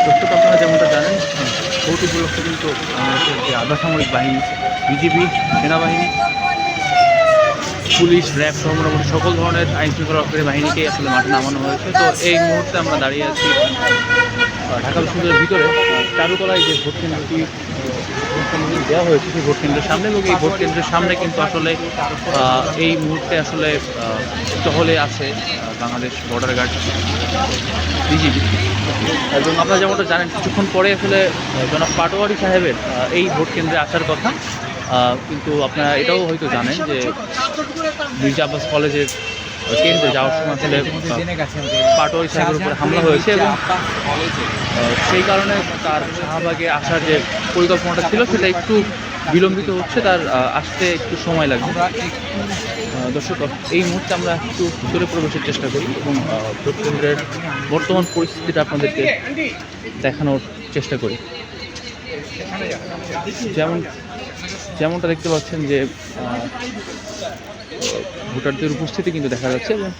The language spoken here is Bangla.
দর্শক, আপনারা যেমনটা জানেন, ভোট উপলক্ষে কিন্তু বাংলাদেশের যে আধা সামরিক বাহিনী, বিজিবি, সেনাবাহিনী, পুলিশ, র্যাব সহ মোটামুটি সকল ধরনের আইন শৃঙ্খলা রক্ষাকারী বাহিনীকে আসলে মাঠে নামানো হয়েছে। তো এই মুহূর্তে আমরা দাঁড়িয়ে আছি ঢাকা বিশ্ববিদ্যালয়ের ভিতরে চারুকলায় যে ভোট কেন্দ্রটি দেওয়া হয়েছে সেই ভোট কেন্দ্রের সামনে, এবং এই ভোট কেন্দ্রের সামনে কিন্তু আসলে এই মুহূর্তে আসলে টহলে আছে বাংলাদেশ বর্ডার গার্ড, বিজিবি। এবং আপনারা যেমনটা জানেন, কিছুক্ষণ পরে আসলে জনাব পাটোয়ারি সাহেবের এই ভোট কেন্দ্রে আসার কথা। কিন্তু আপনারা এটাও হয়তো জানেন যে মির্জা আব্বাস কলেজের কেন্দ্রে যাওয়ার সময় আসলে পাটোয়ারি সাহেবের উপরে হামলা হয়েছে, এবং সেই কারণে তার শাহবাগে আসার যে পরিকল্পনাটা ছিল সেটা একটু বিলম্বিত হচ্ছে, তার আসতে একটু সময় লাগবে। দর্শক, এই মুহূর্তে আমরা একটু ভিতরে প্রবেশের চেষ্টা করি এবং ভোট কেন্দ্রের বর্তমান পরিস্থিতিটা আপনাদেরকে দেখানোর চেষ্টা করি। যেমনটা দেখতে পাচ্ছেন যে ভোটারদের উপস্থিতি কিন্তু দেখা যাচ্ছে। এবং